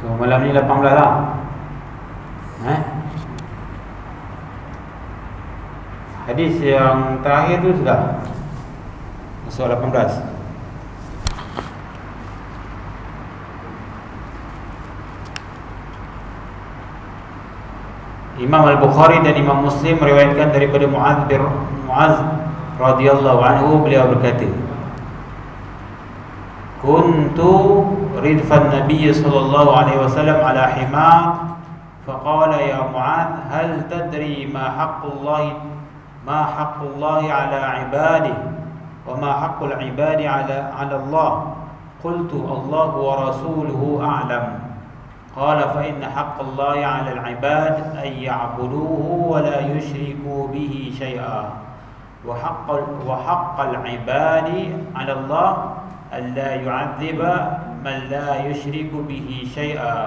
So malam ni 18 lah. Hadis yang terakhir tu sudah masuk 18. Imam Al-Bukhari dan Imam Muslim meriwayatkan daripada Muaz radhiyallahu anhu, beliau berkata, kuntu ridfan Nabiy sallallahu alaihi wasallam ala himar faqala ya Muaz hal tadri ma haqqullahi ala ibadihi wa ma haqqul ibadi ala Allah. Qultu Allah wa rasuluhu a'lam. قال فإن حق الله على العباد أن يعبدوه ولا يشركوا به شيئا وحق العباد على الله ألا يعذب من لا يشرك به شيئا.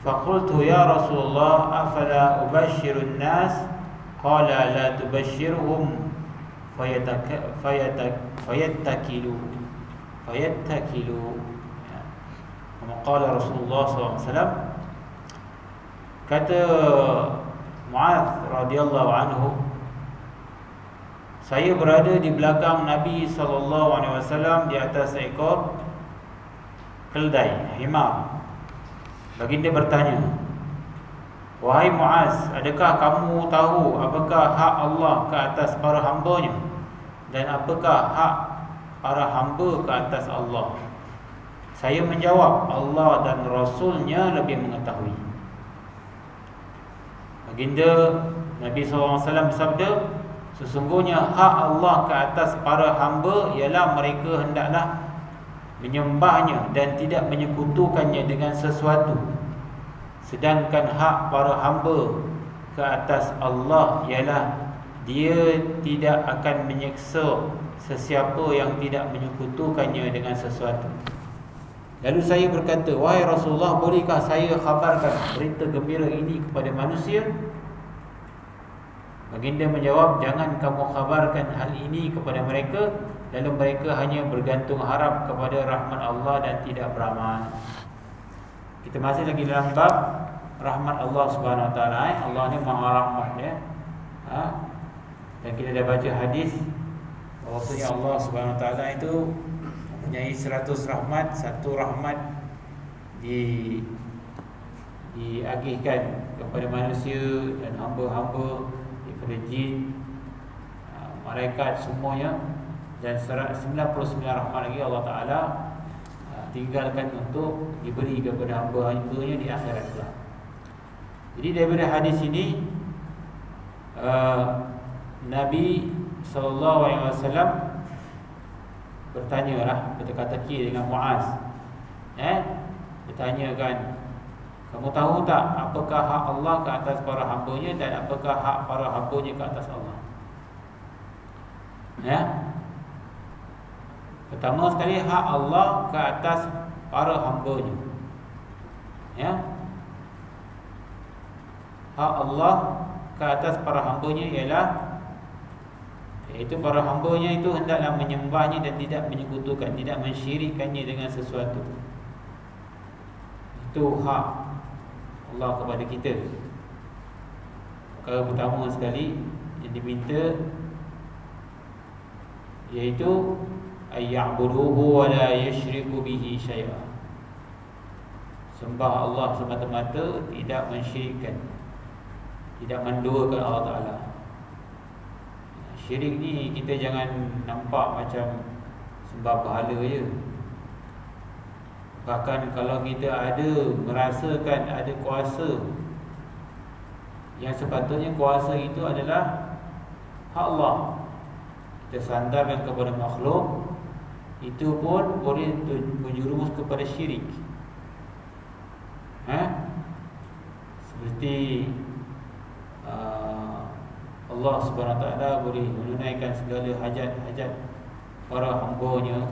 فقلت يا رسول الله أفلا أبشر الناس؟ قال لا تبشرهم فيتكلوا. Qala Rasulullah SAW, kata Muaz radhiyallahu anhu, saya berada di belakang Nabi SAW di atas seekor keldai, himar. Baginda bertanya, wahai Muaz, adakah kamu tahu apakah hak Allah ke atas para hamba-Nya dan apakah hak para hamba ke atas Allah? Saya menjawab, Allah dan Rasulnya lebih mengetahui. Baginda Nabi SAW bersabda, sesungguhnya hak Allah ke atas para hamba ialah mereka hendaklah menyembahnya dan tidak menyekutukannya dengan sesuatu. Sedangkan hak para hamba ke atas Allah ialah Dia tidak akan menyeksa sesiapa yang tidak menyekutukannya dengan sesuatu. Lalu saya berkata, wahai Rasulullah, bolehkah saya khabarkan berita gembira ini kepada manusia? Baginda menjawab, jangan kamu khabarkan hal ini kepada mereka, lalu mereka hanya bergantung harap kepada rahmat Allah dan tidak beramal. Kita masih lagi dalam bab rahmat Allah Subhanahu Wa Taala. Allah ni Maha Rahmat, ya. Dan kita dah baca hadis bahawasanya Allah Subhanahu Wa Taala itu mempunyai 100 rahmat. Satu rahmat diagihkan kepada manusia dan hamba-hamba daripada jin, malaikat semuanya, dan 99 rahmat lagi Allah Ta'ala tinggalkan untuk diberi kepada hamba-hambanya di akhirat pula. Jadi daripada hadis ini Nabi SAW bertanyalah, berteka-teki dengan Muaz. Bertanyakan, kamu tahu tak apakah hak Allah ke atas para hamba-Nya dan apakah hak para hamba-Nya ke atas Allah? Pertama sekali, hak Allah ke atas para hamba-Nya. Hak Allah ke atas para hamba-Nya ialah, iaitu para hamba-Nya itu hendaklah menyembahnya dan tidak menyekutukan, tidak mensyirikkannya dengan sesuatu. Itu hak Allah kepada kita. Perkara pertama sekali yang diminta iaitu ayya'buduhu wa la yusyriku bihi syai'a. Sembah Allah semata-mata, tidak mensyirikkan, tidak menduakan Allah Ta'ala. Syirik ni kita jangan nampak macam sembah berhala je. Bahkan kalau kita ada merasakan ada kuasa, yang sepatutnya kuasa itu adalah hak Allah, kita sandarkan kepada makhluk, itu pun boleh menjerumus kepada syirik. Seperti Allah Subhanahu Wa Taala boleh menunaikan segala hajat-hajat para hamba-Nya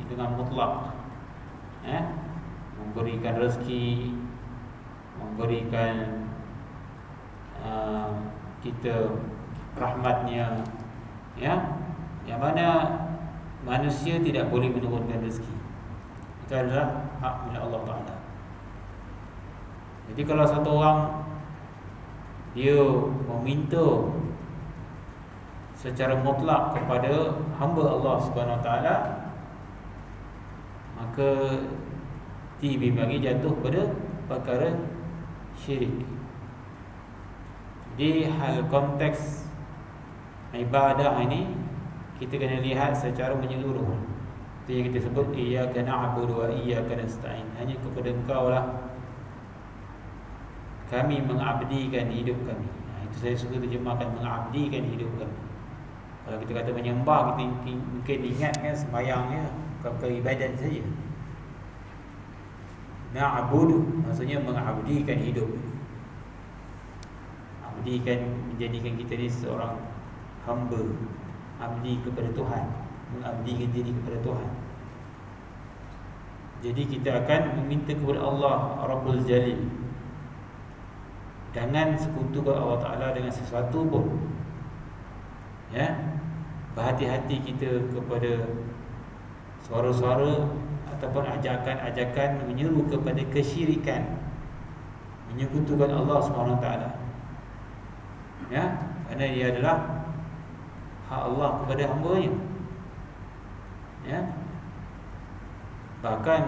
dengan mutlak, memberikan rezeki, memberikan kita rahmat-Nya, yang mana manusia tidak boleh menurunkan rezeki. Itu adalah hak milik Allah Ta'ala. Jadi kalau satu orang dia meminta secara mutlak kepada hamba Allah Subhanahu Wa Taala, maka dibagi jatuh pada perkara syirik. Di hal konteks ibadah ini kita kena lihat secara menyeluruh. Itu yang kita sebut iyyaka na'budu wa iyyaka nasta'in. Hanya kepada Engkau lah kami mengabdikan hidup kami. Itu saya suka terjemahkan, mengabdikan hidup kami. Kalau kita kata menyembah, kita mungkin ingat kan sembahyangnya perkara ibadat saja. Na'budu maksudnya mengabdikan hidup. Abdikan, menjadikan kita ni seorang hamba, abdi kepada Tuhan, mengabdikan diri kepada Tuhan. Jadi kita akan meminta kepada Allah Rabbul Jalil, jangan sekutukan Allah Ta'ala dengan sesuatu pun. Ya, berhati-hati kita kepada suara-suara ataupun ajakan-ajakan menyeru kepada kesyirikan, menyekutukan Allah SWT. Ya, kerana dia adalah hak Allah kepada hamba-Nya. Ya. Bahkan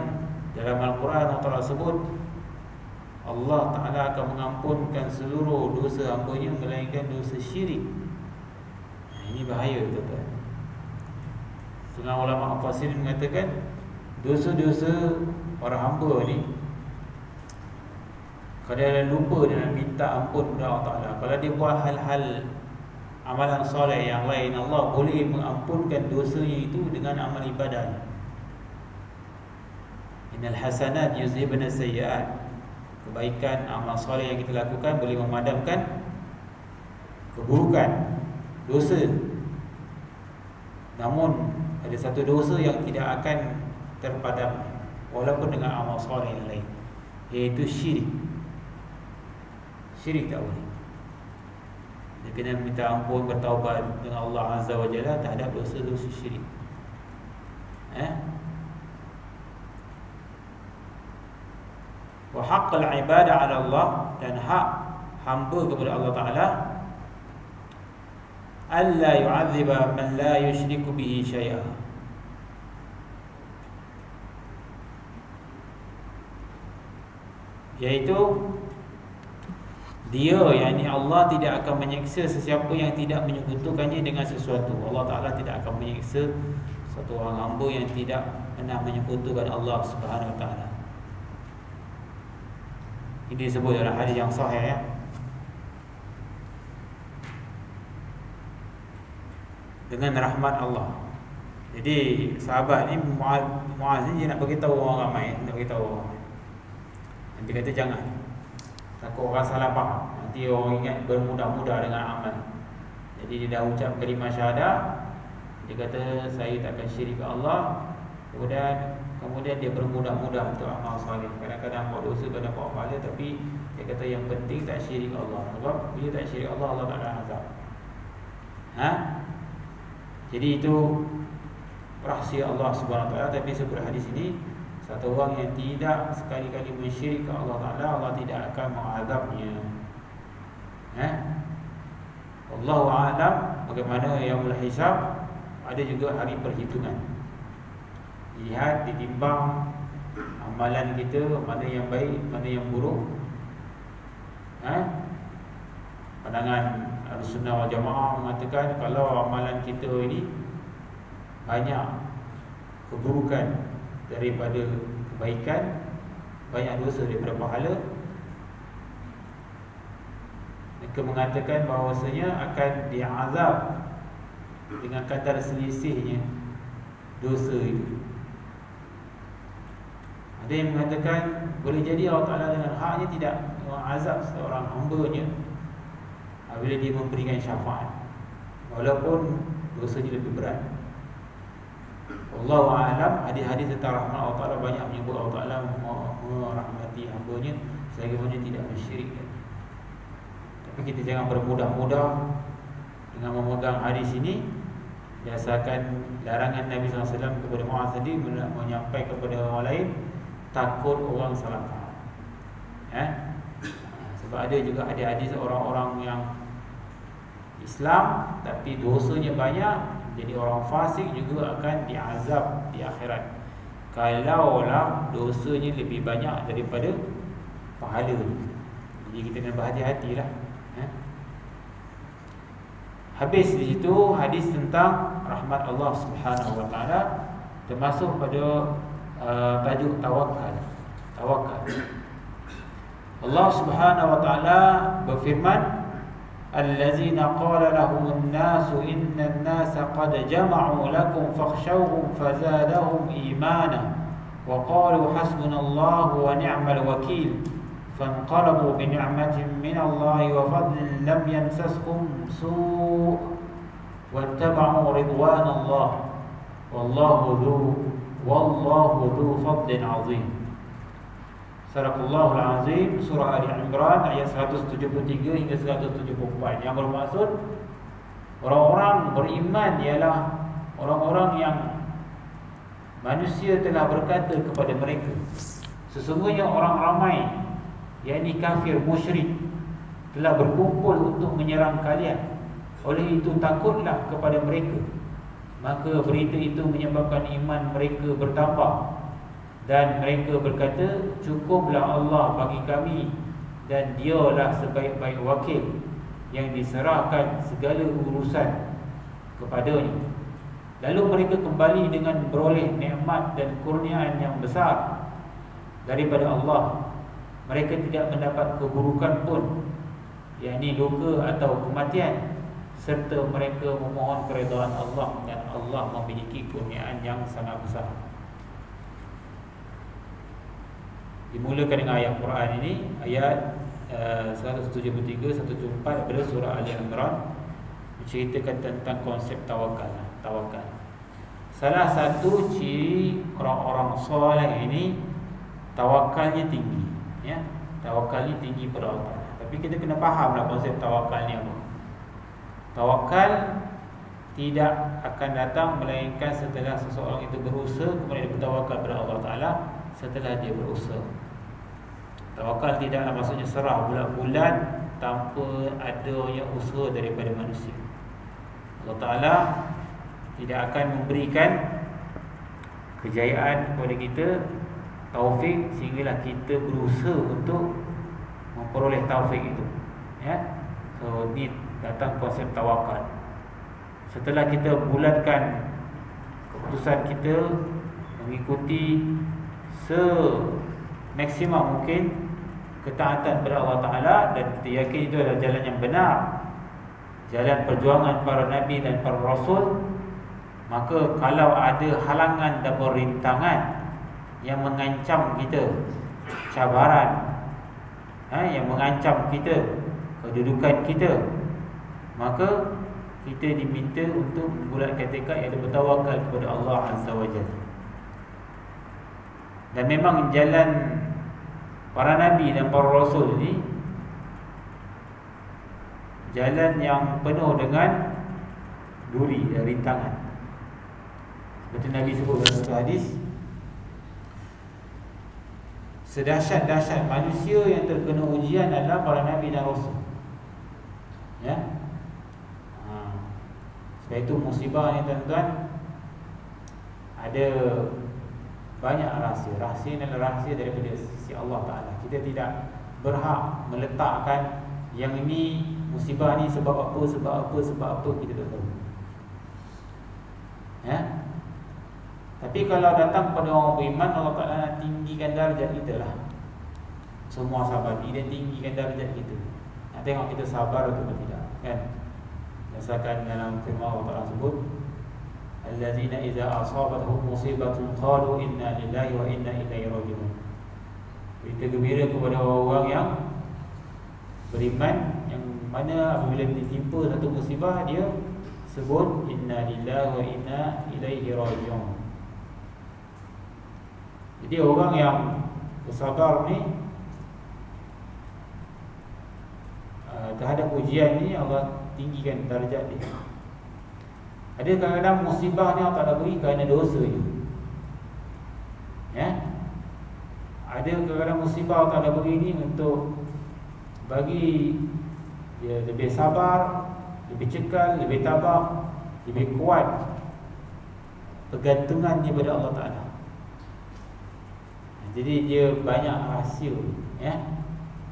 dalam Al-Quran Allah Ta'ala sebut Allah Ta'ala akan mengampunkan seluruh dosa hamba-Nya melainkan dosa syirik. Ini bahaya, tuan-tuan. Setengah ulama mufassir mengatakan dosa-dosa orang hamba ni, kalau dia lupa dengan minta ampun kepada Allah Ta'ala, kalau dia buat hal-hal amalan soleh yang lain, Allah boleh mengampunkan dosanya itu dengan amal ibadahnya. Innal hasanat yuzhibna sayyi'at. Kebaikan, amal soleh yang kita lakukan boleh memadamkan keburukan, dosa. Namun ada satu dosa yang tidak akan terpadam walaupun dengan amal soleh yang lain, iaitu syirik. Syirik tak boleh. Dia kena minta ampun, bertaubat dengan Allah Azza wa Jalla terhadap dosa-dosa syirik. Wa haqqul ibadah 'ala Allah, dan hak hamba kepada Allah Ta'ala alla yu'adziba man la yushriku bihi syai'a. Iaitu dia, yakni Allah, tidak akan menyiksa sesiapa yang tidak menyekutukannya dengan sesuatu. Allah Ta'ala tidak akan menyiksa satu orang hamba yang tidak pernah menyekutukan Allah Subhanahu Wa Ta'ala. Ini disebut dalam hadis yang sahih, ya. Dengan rahmat Allah. Jadi sahabat ni Muaz ni dia nak beritahu orang ramai, nak beritahu orang ramai. Nanti kata jangan, takut orang salah faham. Nanti orang ingat bermudah-mudah dengan amal. Jadi dia dah ucap kalimah syahadah, dia kata saya takkan syirik ke Allah. Kemudian dia bermudah-mudah untuk amal soleh. Kadang-kadang buat dosa, kadang buat pahala, tapi dia kata yang penting tak syirik Allah. Sebab bila tak syirik Allah, Allah tak ada azab. Jadi itu rahsia Allah Subhanahu Wa Taala. Tapi sebut hadis ini, satu orang yang tidak sekali-kali mensyirik ke Allah Ta'ala, Allah tidak akan mengazabnya. Wallahu a'lam. Bagaimana yaumul hisab, ada juga hari perhitungan. Lihat, ditimbang amalan kita, mana yang baik, mana yang buruk. Pandangan Ahlussunnah wal Jamaah mengatakan kalau amalan kita ini banyak keburukan daripada kebaikan, banyak dosa daripada pahala, mereka mengatakan bahawasanya akan diazab dengan kadar selisihnya dosa itu. Ada yang mengatakan boleh jadi Allah Ta'ala dengan haknya tidak mengazab seorang hamba-Nya bila dia memberikan syafaat, walaupun dosanya lebih berat. Wallahu a'lam. Hadis-hadis tentang rahmat Allah Ta'ala banyak menyebut Allah Ta'ala merahmati hamba-Nya selagi mana tidak mensyirikkan. Tapi kita jangan bermudah-mudah dengan memegang hadis ini berdasarkan larangan Nabi SAW kepada Muaz tadi, menyampaikan kepada orang lain, takut orang salah faham. Sebab ada juga hadis orang-orang yang Islam tapi dosanya banyak, jadi orang fasik juga akan diazab di akhirat kalaulah dosanya lebih banyak daripada pahalanya. Jadi kita kena berhati-hatilah. Habis di situ hadis tentang rahmat Allah Subhanahu wa taala, termasuk pada tajuk tawakal. Tawakal. Allah Subhanahu wa taala berfirman, allazina qala lahumun nasu innan nasa qad jama'u lakum fakhshawhum fazadahum imana wa qalu hasbunallahu wa ni'mal wakeel fanqalabu bi ni'matin minallahi wa fadlin lam yamsashum su' wattaba'u ridwanallah wallahu dhu fadlin 'azim. Sadaqallahul azim. Surah Ali Imran ayat 173 hingga 174, yang bermaksud orang-orang beriman ialah orang-orang yang manusia telah berkata kepada mereka, sesungguhnya orang ramai, yakni kafir musyrik, telah berkumpul untuk menyerang kalian. Oleh itu takutlah kepada mereka, maka berita itu menyebabkan iman mereka bertambah. Dan mereka berkata, cukuplah Allah bagi kami, dan dialah sebaik-baik wakil yang diserahkan segala urusan kepadanya. Lalu mereka kembali dengan beroleh nikmat dan kurniaan yang besar daripada Allah. Mereka tidak mendapat keburukan pun, yakni duka atau kematian, serta mereka memohon keredaan Allah, dan Allah memiliki kurniaan yang sangat besar. Dimulakan dengan ayat Quran ini, ayat 173-174 daripada surah Ali Imran, menceritakan tentang konsep tawakal. Tawakal. Salah satu ciri orang-orang soleh ini, tawakalnya tinggi, ya. Tawakalnya tinggi pada Allah. Tapi kita kena fahamlah konsep tawakal ni apa. Tawakal tidak akan datang melainkan setelah seseorang itu berusaha, kemudian dia bertawakal kepada Allah Ta'ala setelah dia berusaha. Tawakal tidaklah maksudnya serah bulat-bulat tanpa adanya usaha daripada manusia. Allah Ta'ala tidak akan memberikan kejayaan kepada kita, taufik, sehinggalah kita berusaha untuk memperoleh taufik itu, ya. So ni datang konsep tawakal. Setelah kita bulatkan keputusan kita mengikuti semaksimum mungkin ketaatan kepada Allah Ta'ala, dan kita yakin itu adalah jalan yang benar, jalan perjuangan para Nabi dan para Rasul, maka kalau ada halangan dan rintangan yang mengancam kita, cabaran yang mengancam kita, kedudukan kita, maka kita diminta untuk membulatkan tekad, iaitu bertawakal kepada Allah Azza wa Jalla. Dan memang jalan para Nabi dan para Rasul ini jalan yang penuh dengan duri dan rintangan. Seperti Nabi sebut dalam satu hadis, sedahsyat-dahsyat manusia yang terkena ujian adalah para Nabi dan Rasul, ya. Sebab itu musibah ni tuan-tuan ada banyak rahsia. Rahsia adalah rahsia daripada sisi Allah Ta'ala. Kita tidak berhak meletakkan yang ini musibah ni sebab apa, kita tak tahu, ya. Tapi kalau datang pada orang beriman, Allah Ta'ala nak tinggikan darjat kita lah. Semua sahabat dia tinggikan darjat kita. Nak tengok kita sabar atau tidak, kan. Berdasarkan dalam firman Allah Ta'ala sebut, allazina idza asabatuhum musibatun qalu inna lillahi wa inna ilaihi raji'un. Berita gembira kepada orang yang beriman, yang mana apabila ditimpa satu musibah, dia sebut inna lillahi wa inna ilaihi raji'un. Jadi orang yang bersabar ni terhadap ujian ni, Allah tinggikan darjat dia. Ada kadang-kadang musibah ni Allah tak beri kerana dosa je, ya. Ada kadang-kadang musibah Allah tak beri ni untuk bagi dia lebih sabar, lebih cekal, lebih tabah, lebih kuat pergantungannya pada Allah Ta'ala. Jadi dia banyak rahsia, ya.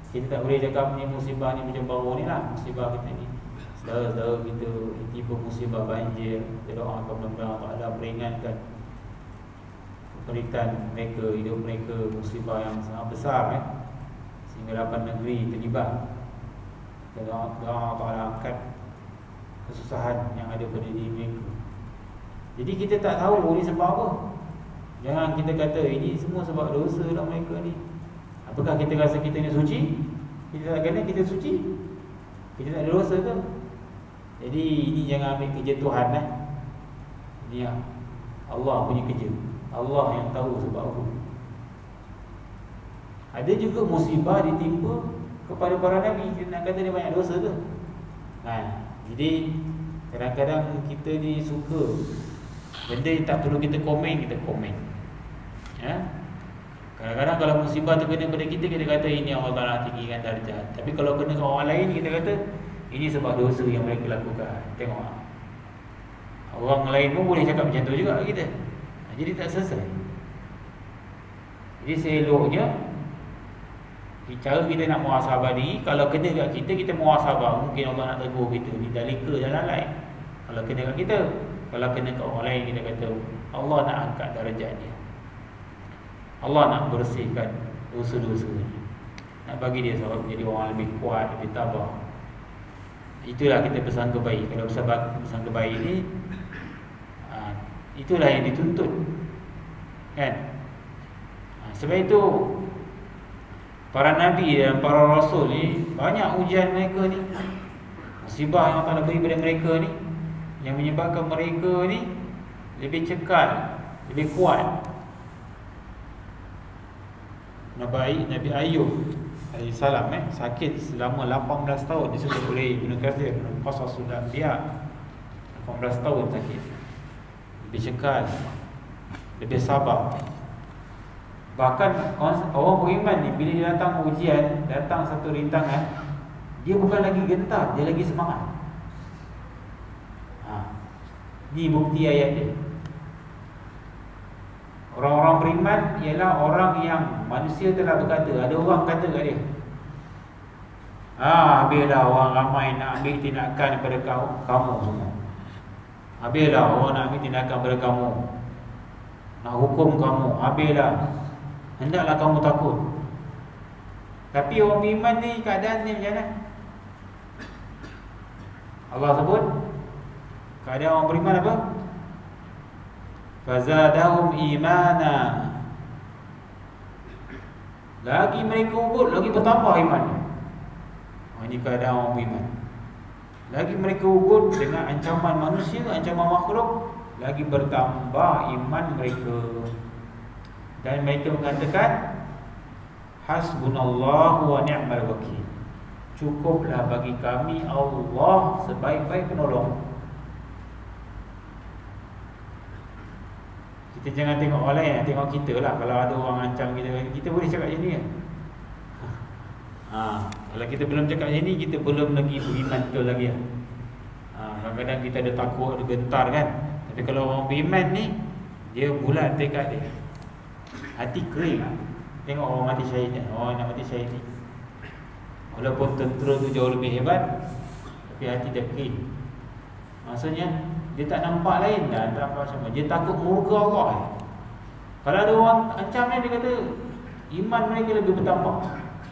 Kita tak boleh cakap ni musibah ni macam baru ni lah. Musibah kita ni, saudara-saudara kita tiba musibah banjir, kita doakan mudah-mudahan Allah Ta'ala meringankan keperitan mereka, hidup mereka, musibah yang sangat besar, sehingga 8 negeri terlibat. Kita doa Allah Ta'ala angkat kesusahan yang ada pada diri mereka. Jadi kita tak tahu ni sebab apa. Jangan kita kata ini semua sebab dosa lah mereka ni. Apakah kita rasa kita ni suci? Kita tak kena kita suci? Kita tak ada dosa ke? Jadi ini jangan ambil kerja Tuhan, Ini Allah punya kerja. Allah yang tahu sebab apa. Ada juga musibah ditimpa kepada para Nabi. Kita nak kata dia banyak dosa ke? Jadi kadang-kadang kita ni suka benda yang tak perlu kita komen, kita komen. Kadang-kadang kalau musibah tu kena pada kita, kita kata ini Allah Ta'ala tinggikan darjat. Tapi kalau kena ke orang lain, kita kata ini sebab dosa yang mereka lakukan. Tengok, orang lain pun boleh cakap macam tu juga kita. Jadi tak selesai. Jadi seeloknya cara kita nak muhasabah diri. Kalau kena kat kita, kita muhasabah. Mungkin Allah nak tegur kita, ni dalil ke jalan lain. Kalau kena kat kita, kalau kena kat orang lain, kita kata Allah nak angkat darjat dia, Allah nak bersihkan dosa-dosa dia, nak bagi dia sebab jadi orang lebih kuat, lebih tabah. Itulah kita bersangka baik. Kalau bersangka baik ni, itulah yang dituntut, kan? Sebab itu para Nabi dan para Rasul ni banyak ujian mereka ni, musibah yang Allah beri pada mereka ni, yang menyebabkan mereka ni lebih cekal, lebih kuat. Nabi Ayub alaihissalam sakit selama 18 tahun, disebut oleh Ibnu Katsir Qasasul Anbiya. 18 tahun sakit, lebih cekal, lebih sabar. Bahkan orang beriman ni, bila dia datang ujian, datang satu rintangan, dia bukan lagi gentar, dia lagi semangat. Ni bukti ayat dia. Orang-orang beriman ialah orang yang manusia telah berkata, ada orang kata kat dia, habislah orang ramai nak ambil tindakan daripada kamu semua. Habislah orang nak ambil tindakan daripada kamu, nak hukum kamu. Habislah, hendaklah kamu takut. Tapi orang beriman ni keadaan ni macam mana? Allah sebut keadaan orang beriman apa? Fazadahum imana. Lagi mereka ubud, lagi bertambah iman. Ini keadaan orang beriman. Lagi mereka ubud dengan ancaman manusia, ancaman makhluk, lagi bertambah iman mereka. Dan mereka mengatakan hasbunallahu wa ni'mal wakil. Cukuplah bagi kami Allah sebaik-baik penolong. Kita jangan tengok orang lain, tengok kita lah. Kalau ada orang ancam kita, kita boleh cakap macam ni. Kalau kita belum cakap macam ni, kita belum lagi beriman betul lagi. Kadang-kadang kita ada takut, ada gentar, kan. Tapi kalau orang beriman ni, dia bulat tekad dia, hati kering. Tengok orang mati syahid, orang nak mati syahid ni, walaupun tentera tu jauh lebih hebat, tapi hati dia kering. Maksudnya dia tak nampak lain dah, tak nampak sama. Dia takut murka Allah. Kalau ada orang ancam ni, dia kata iman mereka lebih bertambah,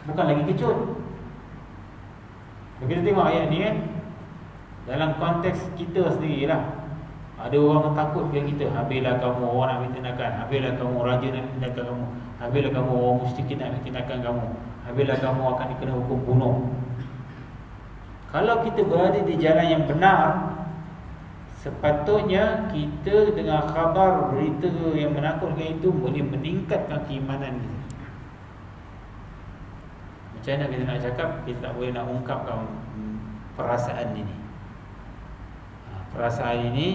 bukan lagi kecut. Kita tengok ayat ni, kan, dalam konteks kita sendirilah. Ada orang takut dengan kita, habislah kamu orang nak ambil tindakan, habislah kamu raja nak ambil tindakan kamu, habislah kamu orang musyrikin nak ambil tindakan kamu, habislah kamu akan dikena hukum bunuh. Kalau kita berada di jalan yang benar, sepatutnya kita dengar khabar, berita yang menakutkan itu boleh meningkatkan keimanan kita. Macam mana kita nak cakap, kita tak boleh nak ungkapkan perasaan ini. Perasaan ini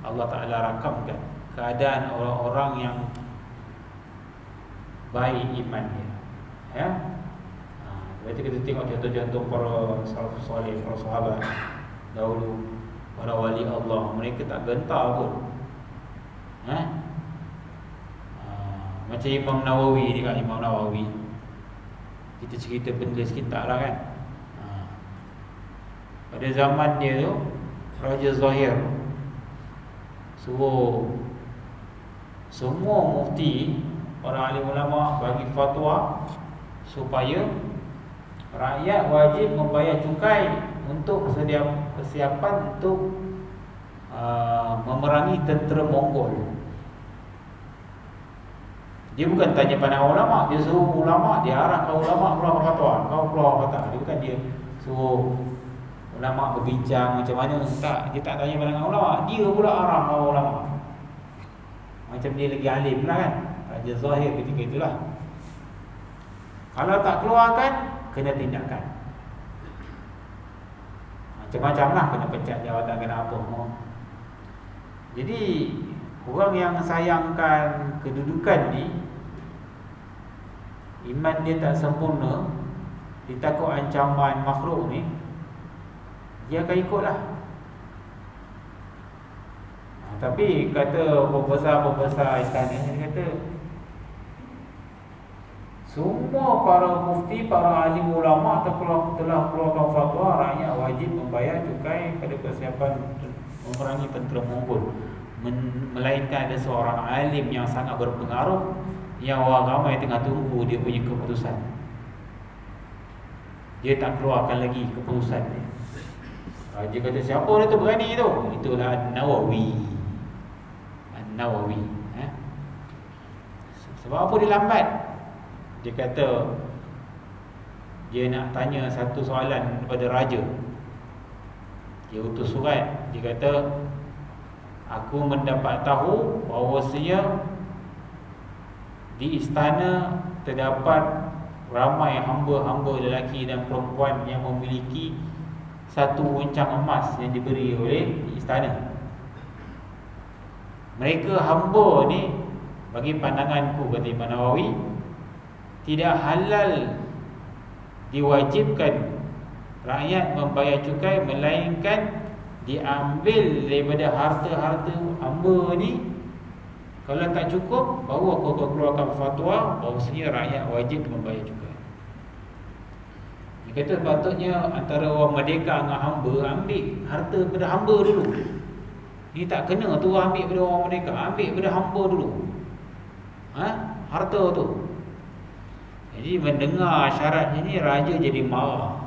Allah Ta'ala rakamkan keadaan orang-orang yang baik iman dia, Berarti kita tengok contoh-contoh para salafus soleh, para sahabat dahulu, para wali Allah, mereka tak gentar pun. Macam Imam Nawawi ni kan, Imam Nawawi. Kita cerita benda sekitar lah kan. Pada zaman dia tu, Raja Zahir suruh semua mufti, para alim ulama bagi fatwa supaya rakyat wajib membayar cukai untuk persiapan untuk memerangi tentera Mongol. Dia bukan tanya pada ulama, dia suruh ulama, dia arahkan ulama keluar fatwa, kau keluar fatwa. Dia bukan dia suruh ulama berbincang macam mana, tak, dia tak tanya pada ulama, dia pula arah ulama. Macam dia lagi alim lah kan, Raja Zahir ketika itulah. Kalau tak keluarkan, kena tindakan. Macam-macam lah, kena pecat jawatan, kena apa. Jadi orang yang sayangkan kedudukan ni, iman dia tak sempurna, dia takut ancaman makhluk ni, dia akan ikutlah. Tapi kata pembesar-pembesar istana, dia kata semua para mufti, para alim ulama telah keluarkan fatwa rakyat wajib membayar cukai pada persiapan memerangi tentera Mongol. Melainkan ada seorang alim yang sangat berpengaruh, yang orang ramai tengah tunggu dia punya keputusan. Dia tak keluarkan lagi keputusan dia. Raja kata, siapa dia tu berani tu? Itulah An-Nawawi. An-Nawawi. Sebab apa dia lambat? Dia kata dia nak tanya satu soalan kepada raja. Dia utus surat. Dia kata, aku mendapat tahu bahawasanya di istana terdapat ramai hamba-hamba lelaki dan perempuan yang memiliki satu uncang emas yang diberi oleh istana. Mereka hamba ni, bagi pandanganku, kata Imam Nawawi, tidak halal diwajibkan rakyat membayar cukai, melainkan diambil daripada harta-harta hamba ni. Kalau tak cukup, baru aku akan keluarkan fatwa bahawasanya rakyat wajib membayar cukai. Dia kata patutnya antara orang merdeka dengan hamba, ambil harta daripada hamba dulu. Ini tak kena tu ambil daripada orang merdeka, ambil daripada hamba dulu. Harta tu. Jadi mendengar syarat ini, raja jadi marah.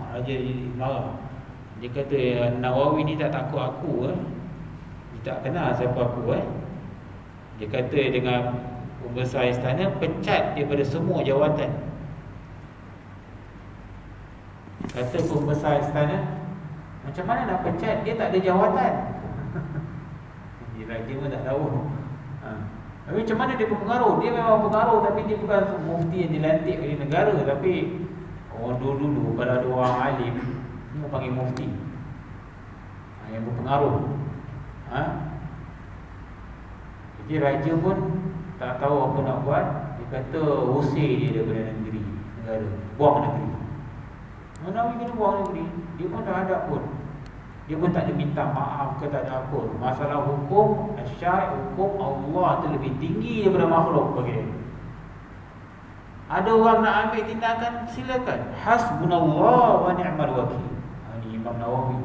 Dia kata, Nawawi ni tak takut aku. Dia tak kenal siapa aku. Dia kata dengan pembesar istana, pecat daripada semua jawatan. Kata pembesar istana, macam mana nak pecat? Dia tak ada jawatan. Dia raja pun tak tahu. Tapi macam mana dia berpengaruh? Dia memang berpengaruh, tapi dia bukan mufti yang dilantik oleh negara. Tapi orang dulu kalau ada orang alim, semua panggil mufti, yang berpengaruh. Jadi raja pun tak tahu apa nak buat. Dia kata usir dia daripada negara, buang negeri. Nawawi kena buang negeri. Dia pun dah ada pun, dia pun tak ada minta maaf ke, tak ada apa. Masalah hukum syar'i, hukum Allah tu lebih tinggi daripada makhluk bagi dia. Ada orang nak ambil tindakan, silakan. Hasbunallah wa ni'mal wakil. Ini Imam Nawawi.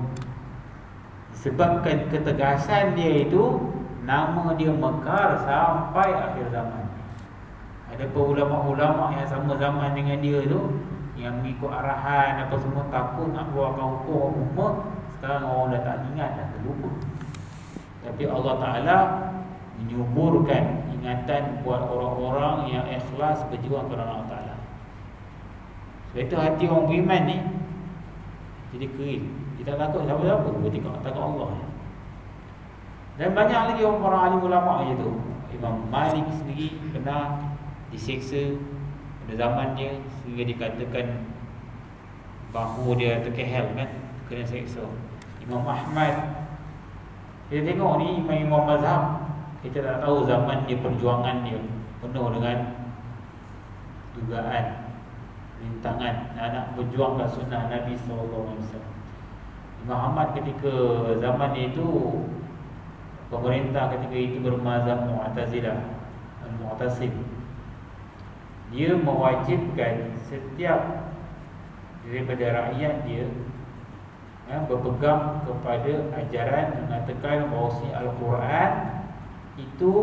Disebabkan ketegasan dia itu, nama dia mekar sampai akhir zaman. Ada ulama-ulama yang sama zaman dengan dia tu, yang mengikut arahan apa semua, takut nak keluarkan hukum umum. Sekarang orang dah tak ingat, dah terlupa. Tapi Allah Ta'ala menyuburkan ingatan buat orang-orang yang ikhlas berjuang kerana Allah Ta'ala. Sebab itu hati orang beriman ni jadi kering. Dia tak takut siapa-siapa, dia takut Allah. Dan banyak lagi orang alim ulama' je tu. Imam Malik sendiri pernah diseksa pada zaman dia, sehingga dikatakan bahu dia terkehel kan, kena seksa. Imam Ahmad, kita tengok ni imam-imam mazhab, kita tak tahu zaman dia, perjuangan dia penuh dengan dugaan. rintangan nak berjuangkan sunnah Nabi SAW. Imam Ahmad ketika zaman itu, pemerintah ketika itu bermazhab Mu'tazilah, Al-Mu'tasim. Dia mewajibkan setiap daripada rakyat dia berpegang kepada ajaran mengatakan bahawa Al-Quran itu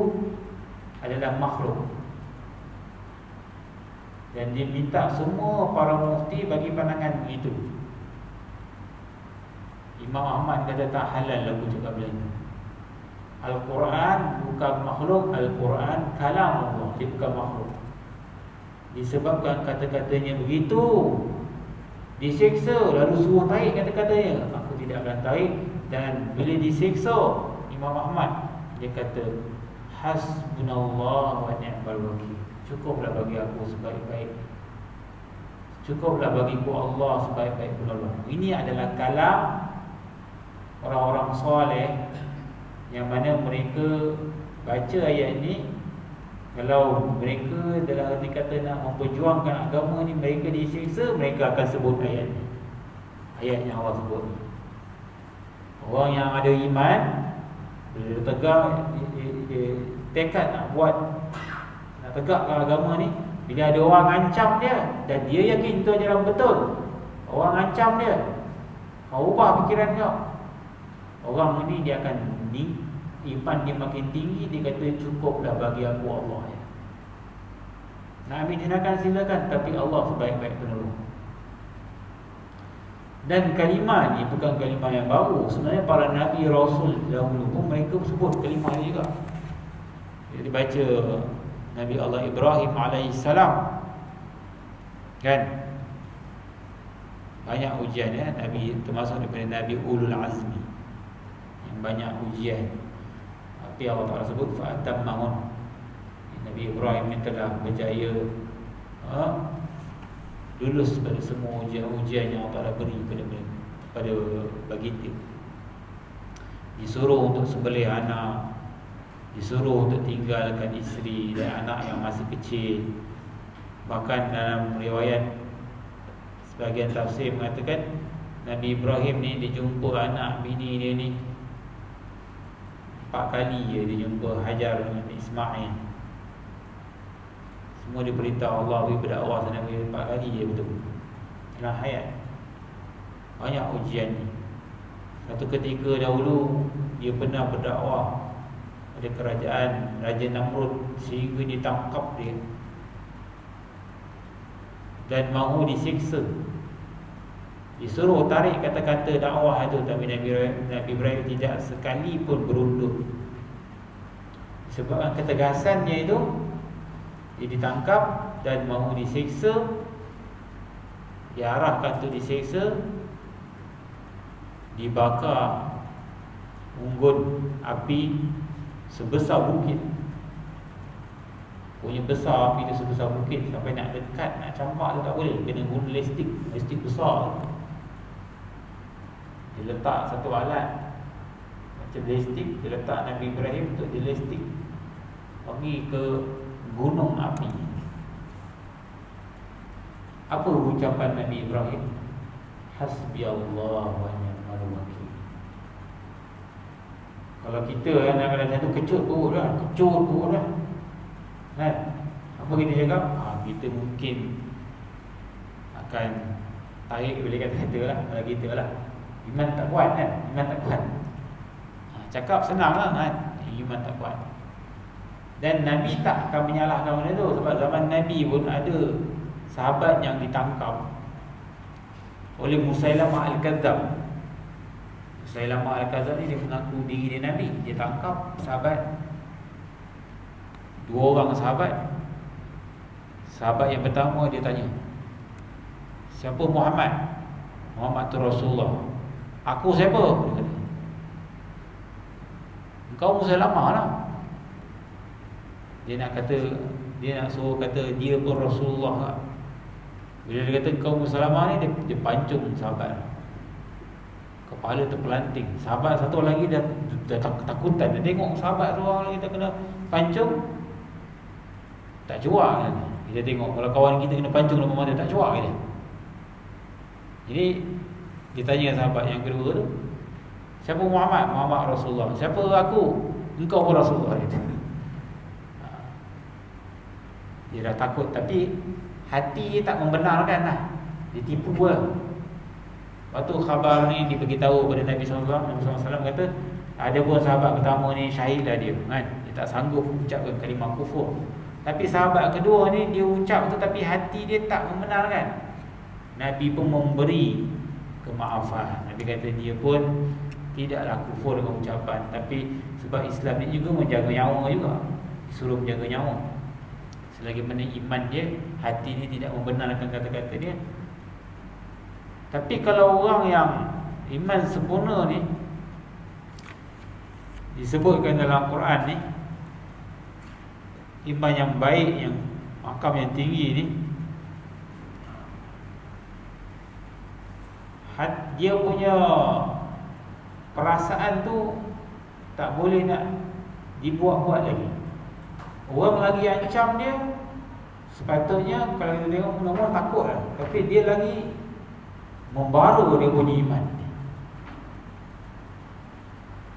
adalah makhluk. Dan dia minta semua para mufti bagi pandangan begitu. Imam Ahmad kata tak halal aku cakap begitu. Al-Quran bukan makhluk, Al-Quran kalam Allah, dia bukan makhluk. Disebabkan kata-katanya begitu, diseksa, lalu suruh tarik kata-katanya. Aku tidak akan tarik. Dan bila diseksa Imam Ahmad, dia kata hasbunallah wa ni'mal wakil. Cukuplah bagi aku sebaik-baik, cukuplah bagiku Allah sebaik-baik penolong. Ini adalah kalam orang-orang soleh, yang mana mereka baca ayat ini. Kalau mereka dalam arti kata nak memperjuangkan agama ni, mereka disiksa, mereka akan sebut ayat ni, ayat yang Allah sebut. Orang yang ada iman, bila tegak, dia tekad nak buat, nak tegakkan agama ni. Bila ada orang ancam dia dan dia yakin itu ajaran betul, orang ancam dia, kau ubah fikiran kau, orang ini dia akan iman dia makin tinggi. Dia kata cukuplah bagi aku Allah ya. Nak ambil tindakan silakan, tapi Allah sebaik-baik penolong. Dan kalimah ni bukan kalimah yang baru. Sebenarnya para Nabi Rasul dahulu pun mereka sebut kalimah ni juga. Jadi baca Nabi Allah Ibrahim alaihissalam, kan, banyak ujian ya. Nabi termasuk daripada Nabi Ulul Azmi yang banyak ujian. Tapi Allah Ta'ala sebut fa'atammahun. Nabi Ibrahim ni telah berjaya lulus pada semua ujian-ujian yang Allah Ta'ala beri pada baginda. Disuruh untuk sembelih anak, disuruh untuk tinggalkan isteri dan anak yang masih kecil. Bahkan dalam riwayat sebahagian tafsir mengatakan Nabi Ibrahim ni dijumpa anak bini dia ni 4 kali dia jumpa Hajar dengan Ismail. Semua diberitahu Allah bagi berdakwah sana 4 kali dia betul dalam hayat. Banyak ujian ni. Satu ketika dahulu dia pernah berdakwah pada kerajaan Raja Namrud sehingga ditangkap dia dan mahu disiksa. Disuruh tarik kata-kata dakwah itu, tapi Nabi Ibrahim tidak sekali pun berundur. Sebabkan ketegasannya itu, dia ditangkap dan mahu disiksa. Diarahkan untuk disiksa, dibakar unggun api sebesar bukit. Punya besar api itu sebesar bukit, sampai nak dekat, nak campak tu tak boleh, kena guna listik besar. Dia letak satu alat macam listik, dia letak Nabi Ibrahim untuk dilistik pergi ke gunung api. Apa ucapan Nabi Ibrahim? Hasbiyallah wa ni'mal wakil. Kalau kita kadang-kadang satu kecut perut lah, kan? Apa kita cakap? Kita mungkin akan tarik bila kata-kata lah, kalau kita lah iman tak kuat kan, iman tak kuat. Cakap senang lah kan, iman tak kuat. Dan Nabi tak akan menyalahkan benda tu. Sebab zaman Nabi pun ada sahabat yang ditangkap oleh Musailamah Al-Kadzab. Musailamah Al-Kadzab ni dia mengaku diri dia Nabi. Dia tangkap sahabat, 2 orang sahabat. Sahabat yang pertama dia tanya, siapa Muhammad? Muhammad tu Rasulullah. Aku siapa? Dia kata, engkau Musailamah lah. Dia nak suruh kata dia pun Rasulullah lah. Bila dia kata engkau Musailamah ni, dia pancung sahabat, kepala terpelanting. Sahabat satu lagi dah ketakutan. Dia tengok sahabat seorang lagi tak kena pancung, tak jual kan. Kita tengok kalau kawan kita kena pancung dalam mata tak cuak ke dia. Jadi dia tanya sahabat yang kedua tu, siapa Muhammad? Muhammad Rasulullah. Siapa aku? Engkau pun Rasulullah. Dia dah takut, tapi hati dia tak membenarkan lah. Dia tipu lah. Lepas tu khabar ni diberitahu kepada Nabi SAW. Nabi SAW kata, ada pun sahabat pertama ni syahid lah dia kan? Dia tak sanggup ucapkan kalimah kufur. Tapi sahabat kedua ni dia ucap tu, tapi hati dia tak membenarkan. Nabi pun memberi kemaafan. Nabi kata dia pun tidaklah kufur dengan ucapan, tapi sebab Islam ni juga menjaga nyawa juga. Disuruh menjaga nyawa. Selagi mana iman dia, hati dia tidak membenarkan kata-kata dia. Tapi kalau orang yang iman sempurna ni, disebutkan dalam Quran ni, iman yang baik, yang makam yang tinggi ni, dia punya perasaan tu tak boleh nak dibuat-buat lagi. Orang lagi ancam dia, sepatutnya kalau kita tengok mula-mula takut lah, tapi dia lagi membaru dia punya iman.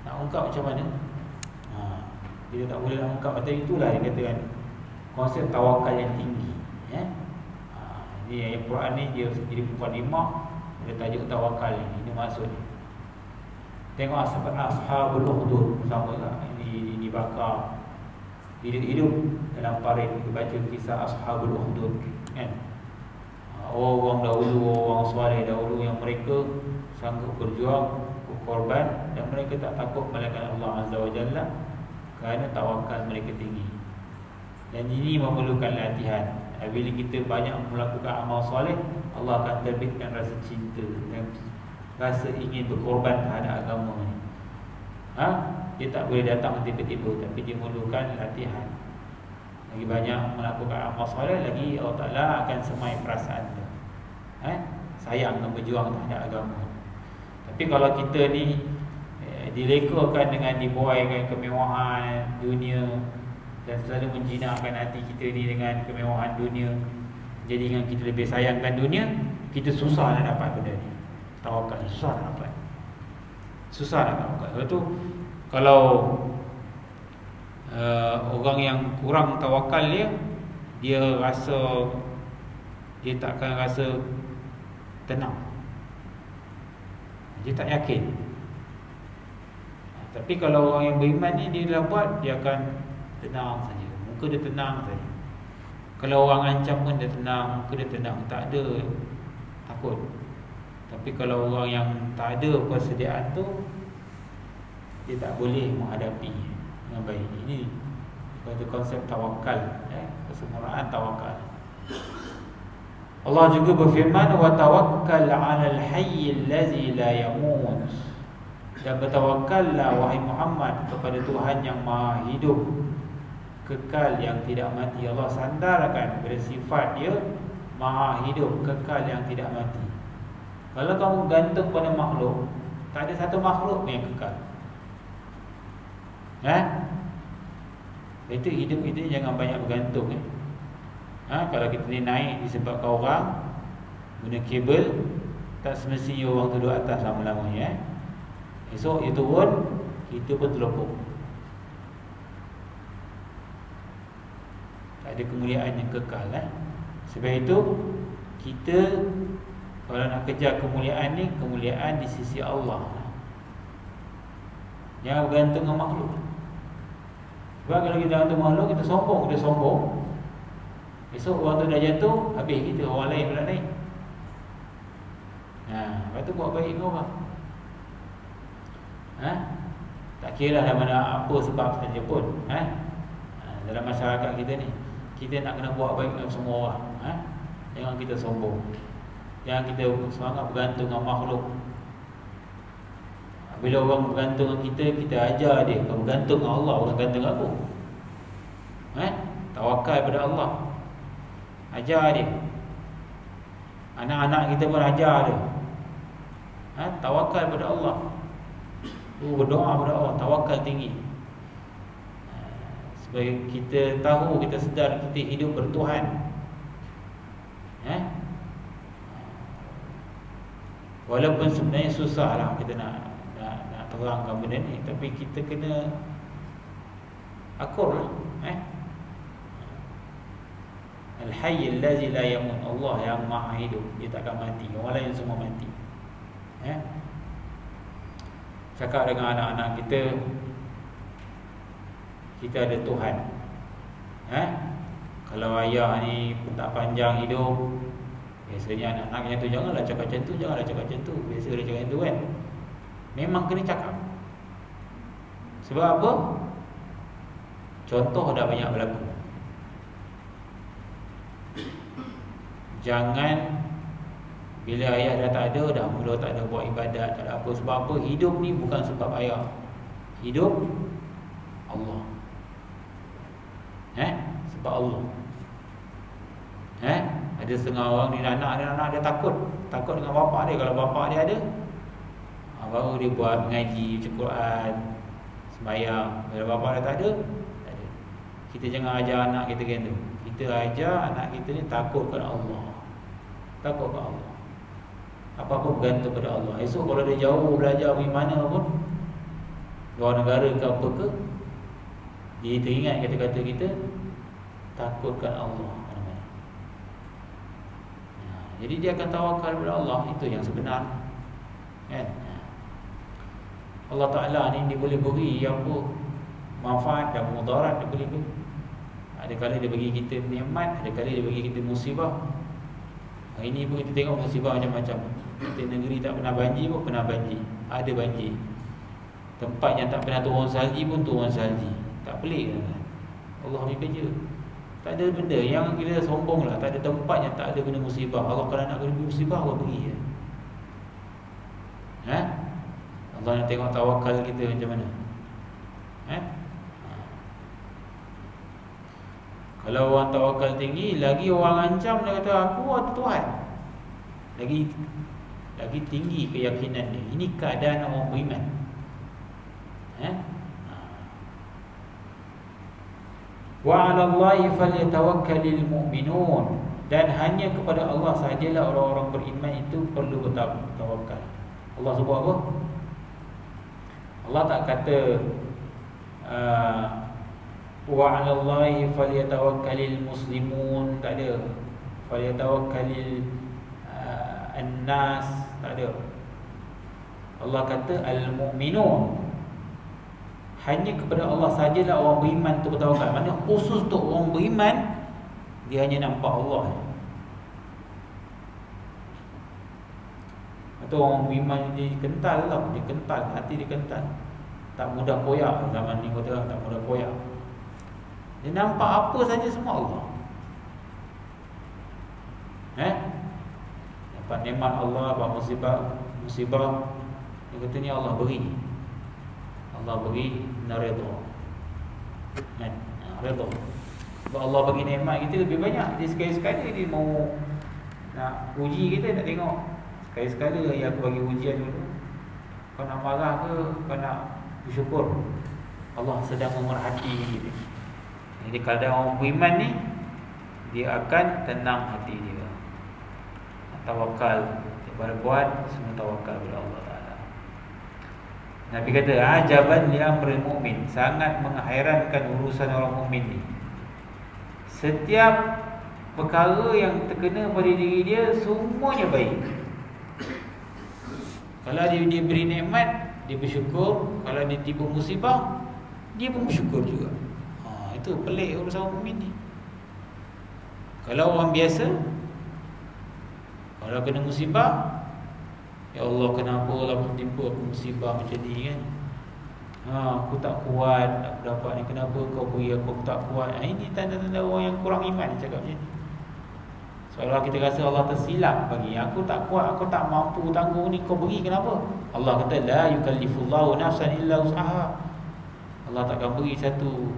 Nak ungkap macam mana? Dia tak boleh nak ungkap. Kata itulah dia katakan konsep tawakal yang tinggi. Ini ayat Quran ni dia jadi mukadimah, dia tajuk tawakal ni. Ini maksud ni. Tengok ashabul ukhdud sama lah. Ini dibakar hidup dalam parit. Kita baca kisah ashabul ukhdud kan. Orang dahulu, orang soleh dahulu yang mereka sanggup berjuang, berkorban, dan mereka tak takut melainkan Allah Azza wa Jalla kerana tawakal mereka tinggi. Dan ini memerlukan latihan. Bila kita banyak melakukan amal soleh, Allah akan terbitkan rasa cinta dan rasa ingin berkorban terhadap agama ni. Dia tak boleh datang tiba-tiba, tapi dia memerlukan latihan. Lagi banyak melakukan amal soleh, lagi Allah Ta'ala akan semai perasaan tu, sayang dan berjuang terhadap agama. Tapi kalau kita ni dilekakan dengan dibuaikan kemewahan dunia dan selalu menjinakkan hati kita ni dengan kemewahan dunia, jadikan kita lebih sayangkan dunia, kita susah nak dapat benda ni. Tawakal susah nak dapat. Susah nak tawakal. Sebab tu kalau orang yang kurang tawakal dia rasa, dia takkan rasa tenang. Dia tak yakin. Tapi kalau orang yang beriman ni, dia dah buat, dia akan tenang saja. Muka dia tenang saja. Kalau orang ancam pun dia tenang, muka dia tenang, tak ada takut. Tapi kalau orang yang tak ada persediaan tu, dia tak boleh menghadapi dengan baik. Ini kata konsep tawakal, kesempurnaan tawakal. Allah juga berfirman, wa tawakkal 'alal hayyil ladzi la yamut. Dan bertawakallah wahai Muhammad kepada Tuhan yang Maha Hidup, kekal yang tidak mati. Allah sandarkan pada sifat dia Maha Hidup, kekal yang tidak mati. Kalau kamu gantung pada makhluk, tak ada satu makhluk yang kekal. Itu hidup kita jangan banyak bergantung. Kalau kita ni naik disebabkan orang guna kabel, tak semestinya orang tu duduk atas lama-lamanya. Esok dia turun, kita pun terlopok. Tak ada kemuliaan yang kekal. Sebab itu kita kalau nak kejar kemuliaan ni, kemuliaan di sisi Allah. Jangan bergantung dengan makhluk. Sebab kalau kita gantung makhluk, kita sombong. Esok orang tu dah jatuh, habis kita, orang lain pula naik. Lepas tu buat baik dengan orang. Tak kira dah mana apa sebab saja pun. Dalam masyarakat kita ni, kita nak kena buat baik dengan semua orang. Jangan kita sombong. Jangan kita sangat bergantung dengan makhluk. Bila orang bergantung dengan kita, kita ajar dia, kau bergantung dengan Allah, bukan bergantung dengan aku. Tawakal pada Allah. Ajar dia. Anak-anak kita pun ajar dia. Tawakal pada Allah. Berdoa pada Allah, tawakal tinggi. Supaya kita tahu, kita sedar kita hidup bertuhan. Walaupun sebenarnya susah lah kita nak terangkan benda ni, tapi kita kena akur lah. Al-Hayy allazi la yamut, Allah yang maha hidup, dia takkan mati. Orang lain semua mati. Cakap dengan anak-anak kita, kita ada Tuhan. Kalau ayah ni tak panjang hidup, biasanya anak-anaknya tu janganlah cakap macam tu, janganlah cakap macam tu. Biasa dia cakap macam tu kan. Memang kena cakap. Sebab apa? Contoh dah banyak berlaku. Jangan bila ayah dah tak ada, dah mula tak ada buat ibadat, tak ada apa. Sebab apa? Hidup ni bukan sebab ayah. Hidup Allah. Sebab Allah. Ada setengah orang ni anak dia takut dengan bapak dia. Kalau bapak dia ada, baru dia buat mengaji, baca Quran, sembahyang. Kalau bapak dia tak ada, tak ada. Kita jangan ajar anak kita gitu. Kita ajar anak kita ni takut kepada Allah. Takut kepada Allah. Apa-apa bergantung pada Allah. Esok kalau dia jauh belajar pergi mana pun, luar negara ke apa ke, dia teringat kata-kata kita, takutkan Allah. Jadi dia akan tawakal kepada Allah. Itu yang sebenar, kan? Allah Ta'ala ni dia boleh beri apa manfaat dan mudarat, dia boleh beri. Ada kali dia bagi kita nikmat, ada kali dia bagi kita musibah. Hari ni pun kita tengok musibah macam-macam. Kita negeri tak pernah banjir pun pernah banjir. Ada banjir. Tempat yang tak pernah turun salji pun turun salji. Tak pelik kan? Allah punya kerja. Tak ada benda yang kita sombong lah. Tak ada tempat yang tak ada benda musibah. Allah kalau nak beri musibah, Allah beri. Allah nak tengok tawakal kita macam mana. Kalau orang tawakal tinggi, lagi orang ancam dia kata aku ada Tuhan. Lagi tinggi keyakinan dia. Ini keadaan orang beriman. Wa 'ala Allahi falyatawakkalul mu'minun, dan hanya kepada Allah sajalah orang-orang beriman itu perlu bertawakal. Allah sebut apa? Allah tak kata wa 'ala Allahi falyatawakkalul muslimun, tak ada. Falyatawakkalul annas, tak ada. Allah kata al-mu'minun, hanya kepada Allah sajalah orang beriman tu bertawakal. Maksudnya khusus untuk orang beriman, dia hanya nampak Allah. Atau orang beriman dia kental lah, dia kental, hati dia kental, tak mudah koyak. Zaman ni kata tak mudah koyak. Dia nampak apa saja semua Allah. Dapat nikmat Allah, dapat musibah, dia kata ni Allah beri. Allah beri, nak redha. Redha. Sebab Allah bagi nikmat kita lebih banyak. Dia sekali-sekala dia mau nak uji kita, nak tengok. Sekali-sekala yang aku bagi ujian dulu. Kau nak marah ke, kau nak bersyukur? Allah sedang memerhati kita. Jadi kalau orang beriman ni, dia akan tenang hati dia. Tawakal. Daripada buat, semua tawakal kepada Allah Ta'ala. Nabi kata, ajaban li amril mu'min, sangat menghairankan urusan orang mukmin ni. Setiap perkara yang terkena pada diri dia, semuanya baik. Kalau dia beri nikmat, dia bersyukur. Kalau dia tiba musibah, dia pun bersyukur juga. Itu pelik urusan orang mukmin ni. Kalau orang biasa, kalau kena musibah, ya Allah, kenapa lah menimpa aku musibah macam ni kan? Aku tak kuat, aku dapat ni, kenapa kau beri aku tak kuat? Ini tanda-tanda orang yang kurang iman cakap macam ni. Seolah kita rasa Allah tersilap bagi. Aku tak kuat, aku tak mampu tanggung ni, kau beri kenapa? Allah kata, la yukallifullahu nafsan illa usaha. Allah takkan beri satu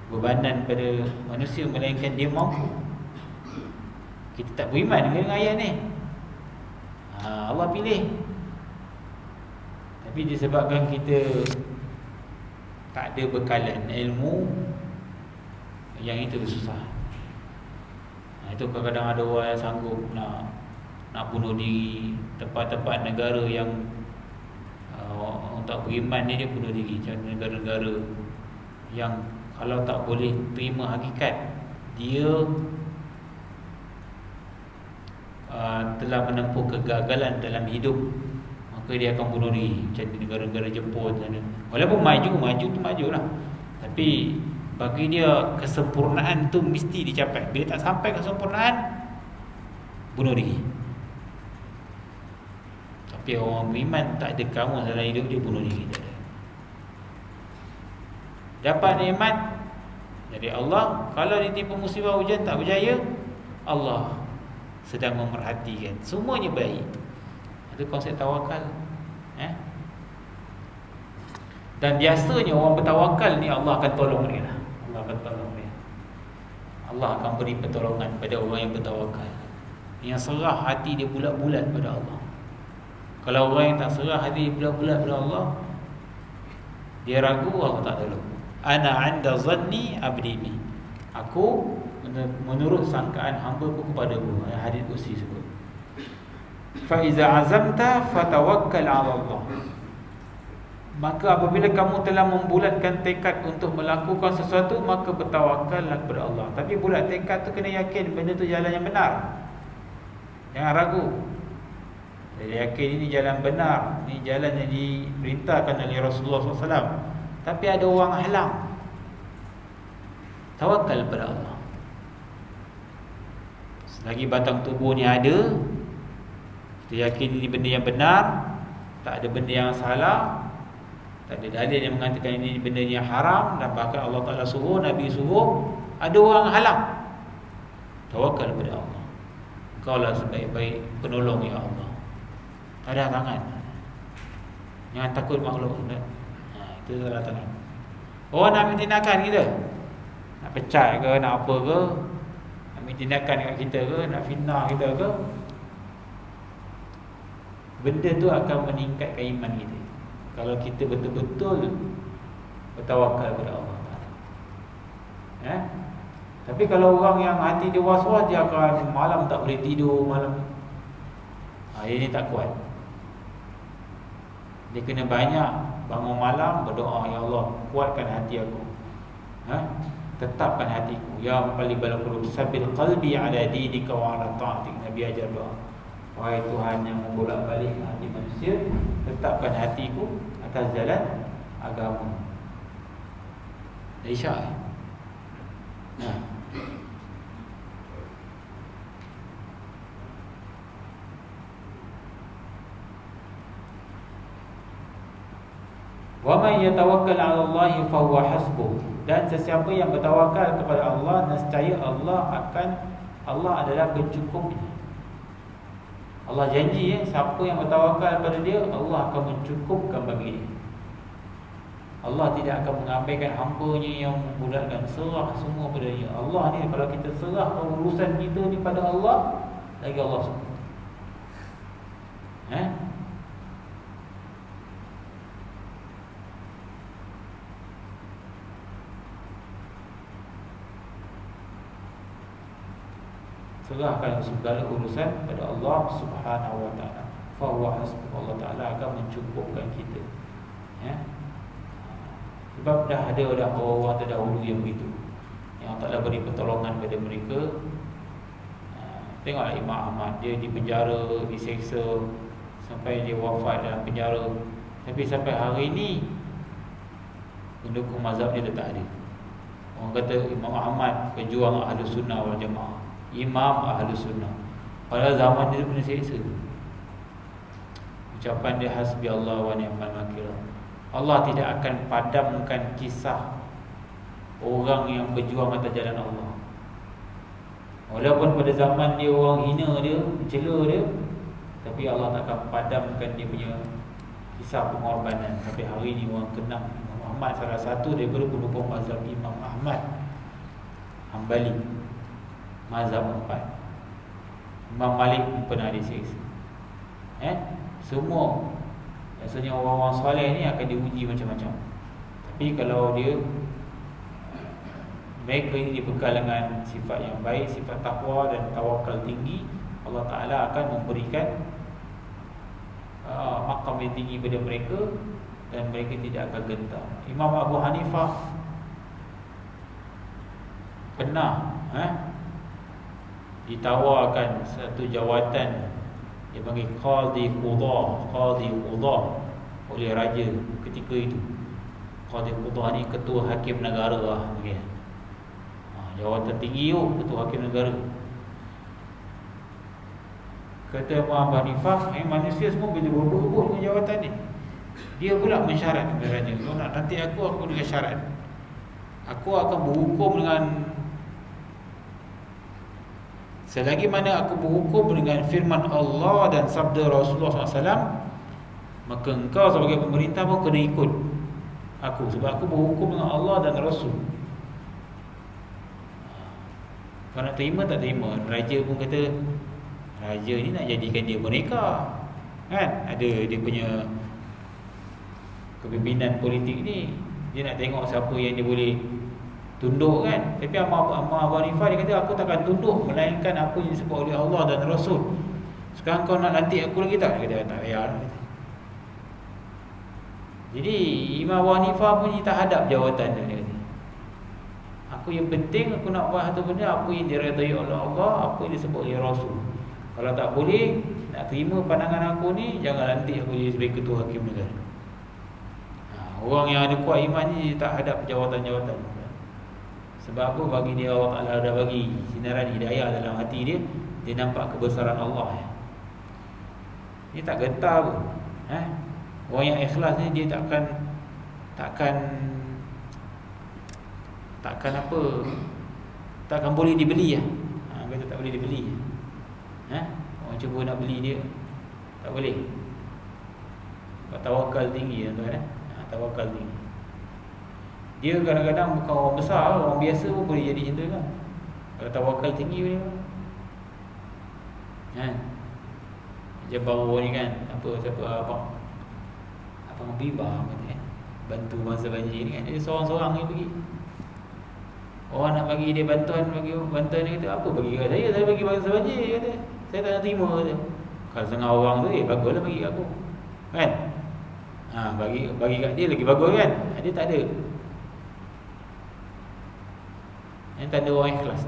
bebanan pada manusia melainkan dia mampu. Kita tak beriman dengan ayat ni. Allah pilih. Tapi disebabkan kita tak ada bekalan ilmu, yang itu susah. Itu kadang-kadang ada orang yang sanggup nak nak bunuh diri. Tempat-tempat negara yang orang tak beriman ni, dia bunuh diri. Macam negara-negara yang kalau tak boleh terima hakikat dia telah menempuh kegagalan dalam hidup, maka dia akan bunuh diri. Macam di negara-negara Jepun sana. Walaupun maju tu majulah, tapi bagi dia kesempurnaan tu mesti dicapai. Bila tak sampai kesempurnaan, bunuh diri. Tapi orang beriman tak ada kamu dalam hidup dia, bunuh diri. Dapat nikmat dari Allah. Kalau ditimpa musibah hujan tak berjaya, Allah sedang memerhatikan. Semuanya baik. Ada konsep tawakal. Dan biasanya orang bertawakal ni Allah akan tolong mereka. Allah akan tolong mereka. Allah akan beri pertolongan pada orang yang bertawakal, yang serah hati dia bulat-bulat pada Allah. Kalau orang yang tak serah hati dia bulat-bulat pada Allah, dia ragu, Allah tak tolong. Ana 'inda zanni abdi bi. Aku menurut sangkaan hamba-Ku kepadaku. Hadis kursi sebut. Fa iza azamta fatawakkal 'ala Allah. Maka apabila kamu telah membulatkan tekad untuk melakukan sesuatu, maka bertawakallah kepada Allah. Tapi bulat tekad tu kena yakin benda tu jalan yang benar. Jangan ragu. Jadi yakin ini jalan benar, ini jalan yang diperintahkan oleh Rasulullah SAW. Tapi ada orang halang. Tawakal kepada Allah. Selagi batang tubuh ni ada, kita yakin ini benda yang benar, tak ada benda yang salah, tak ada dalil yang mengatakan ini benda yang haram, dan bahkan Allah Ta'ala suruh, Nabi suruh, ada orang halang. Tawakal kepada Allah. Engkaulah sebaik-baik penolong, ya Allah. Tak ada tangan. Jangan takut makhluk. Itu tak ada tangan. Orang nak ambil tindakan kita, nak pecat ke, nak apa ke, ambil tindakan kat kita ke, nak fitnah kita ke, benda tu akan meningkatkan iman kita kalau kita betul-betul bertawakal kepada Allah Ta'ala. Tapi kalau orang yang hati dia was-was, dia akan malam tak boleh tidur, malam ini tak kuat. Dia kena banyak bangun malam berdoa, ya Allah, kuatkan hati aku, tetapkan hatiku, ya muqallibal qulub sabbil qalbi ala dinika wa ala ta'atik. Nabi ajar doa, wahai Tuhan yang membolak-balik hati manusia, tetapkan hatiku atas jalan agama. Isyak. Wa man yatawakkal 'ala Allah fa huwa hasbuh. Dan sesiapa yang bertawakal kepada Allah, nescaya Allah adalah pencukupnya. Allah janji, siapa yang bertawakal kepada dia, Allah akan mencukupkan bagi dia. Allah tidak akan mengabaikan hamba-Nya yang membulatkan, serah semua pada dia. Allah ni, kalau kita serah urusan kita ni pada Allah, lagi Allah semua. Serahkan segala urusan pada Allah Subhanahu wa ta'ala. Fa huwa hasbuh. Allah Ta'ala akan mencukupkan kita. Sebab dah ada orang terdahulu yang begitu, yang Allah Ta'ala beri pertolongan pada mereka. Tengoklah Imam Ahmad, dia di penjara, diseksa sampai dia wafat dalam penjara. Tapi sampai hari ini pendukung mazhab dia dah tak ada. Orang kata Imam Ahmad pejuang Ahlus Sunnah wal Jamaah, Imam Ahlus Sunnah. Pada zaman dia pernah seksa. Ucapan dia hasbi Allah wa ni'mal wakil. Allah tidak akan padamkan kisah orang yang berjuang atas jalan Allah. Walaupun pada zaman dia orang hina dia, mencela dia, tapi Allah tak akan padamkan dia punya kisah pengorbanan. Sampai hari ini orang kenang Imam Ahmad, salah satu daripada pendukung mazhab Imam Ahmad Hanbali, mazhab 4. Imam Malik pun pernah disiksa. Semua biasanya orang-orang soleh ni akan diuji macam-macam. Tapi kalau mereka ini dibekal dengan sifat yang baik, sifat takwa dan tawakal tinggi, Allah Ta'ala akan memberikan maqam yang tinggi pada mereka, dan mereka tidak akan gentar. Imam Abu Hanifah pernah ditawarkan satu jawatan, dia panggil Qadi Qudah oleh raja ketika itu. Qadi Qudah ni ketua hakim negara lah, okay. Jawatan tinggi tu, ketua hakim negara. Kata Imam Abu Hanifah, manusia semua bila berebut dengan jawatan ni. Dia pula mensyarat kepada raja, kalau nak nanti aku dengan syarat, aku akan berhukum dengan, selagi mana aku berhukum dengan firman Allah dan sabda Rasulullah SAW, maka engkau sebagai pemerintah pun kena ikut aku, sebab aku berhukum dengan Allah dan Rasul. Kau nak terima tak terima? Raja pun kata, raja ni nak jadikan dia merdeka, kan? Ada dia punya kepimpinan politik ni, dia nak tengok siapa yang dia boleh tunduk, kan? Tapi Abu Hanifah dia kata, aku takkan tunduk melainkan apa yang disebut oleh Allah dan Rasul. Sekarang kau nak lantik aku lagi tak? Dia kata, tak payah. Jadi Imam Abu Hanifah pun tak hadap jawatan dia kata, aku yang penting aku nak buat satu benda, apa yang diredai oleh Allah, apa yang disebut oleh Rasul. Kalau tak boleh nak terima pandangan aku ni, jangan lantik aku jadi sebagai ketua hakim negara. Orang yang ada kuat iman ni tak hadap jawatan-jawatan. Sebab apa? Bagi dia Allah Ta'ala dah bagi sinaran hidayah dalam hati dia, dia nampak kebesaran Allah. Dia tak gentar pun. Orang yang ikhlas ni dia takkan boleh dibeli lah. Kata tak boleh dibeli. Orang cuba nak beli dia, tak boleh. Tawakal tinggi, tuan-tuan. Tawakal tinggi. Dia kadang-kadang bukan orang besar, orang biasa pun boleh jadi macam tu, kan? Kalau tawakal tinggi boleh, kan? Macam baru ni kan, siapa Abang Biba kata, bantu masa banjir ni kan, dia seorang-seorang ni pergi. Orang nak bagi dia bantuan, dia kata, apa bagi kat saya bagi masa banjir, kata. Saya tak nak terima, kata. Kalau setengah orang tu, baguslah bagi kat aku, kan? Bagi kat dia lagi bagus, kan? Dia tak ada. Yang tanda orang ikhlas.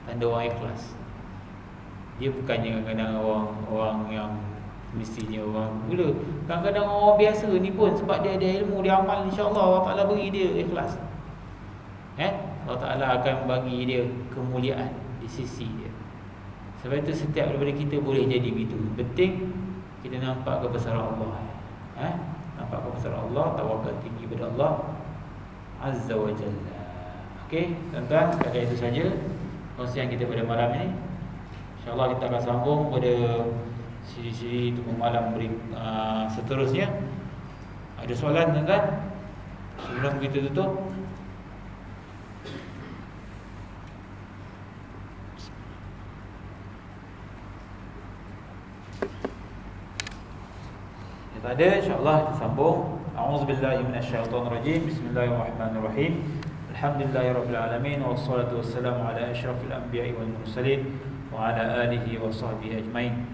Tanda orang ikhlas. Dia bukannya kadang-kadang orang yang mestinya orang gula. Kadang-kadang orang biasa ni pun, sebab dia ada ilmu, dia amal, insya-Allah Allah Ta'ala bagi dia ikhlas. Allah Ta'ala akan bagi dia kemuliaan di sisi dia. Sebab itu setiap daripada kita boleh jadi begitu. Penting kita nampak kebesaran Allah. Nampak kebesaran Allah, tawakal tinggi pada Allah Azza wa Jalla. Okey, tuan-tuan, sekadar itu saja kongsian kita pada malam ini. InsyaAllah kita akan sambung pada siri-siri untuk malam seterusnya. Ada soalan, tuan-tuan? Sebelum kita tutup. Tak ada, insyaAllah kita sambung. A'udzubillahi minasyaitonirrajim. Bismillahirrahmanirrahim. Alhamdulillahirabbil alamin, wassalatu wassalamu ala asyrafil anbiya'i wal mursalin wa ala alihi wa sahbihi ajmain.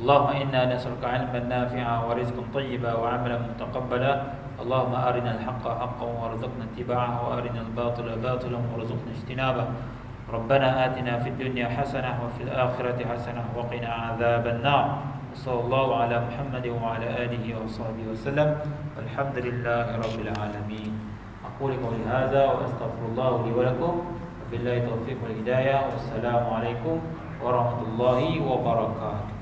Allahumma inna nas'aluka 'ilman nafi'an wa rizqan thayyiban wa 'amalan mutaqabbala. Allahumma arinal haqqa haqqan warzuqna ittiba'ahu wa arinal batila batilan warzuqna ijtinabah. Rabbana atina fid dunya hasanah wa fil akhirati hasanah wa qina 'adzaban nar. Sallallahu ala Muhammad wa ala alihi wa sahbihi wasallam. Alhamdulillahi rabbil alamin. Aqulu qawli hadza wa astaghfirullah li wa lakum. Wabillahi taufiq wal hidayah. Wassalamu alaikum warahmatullahi wabarakatuh.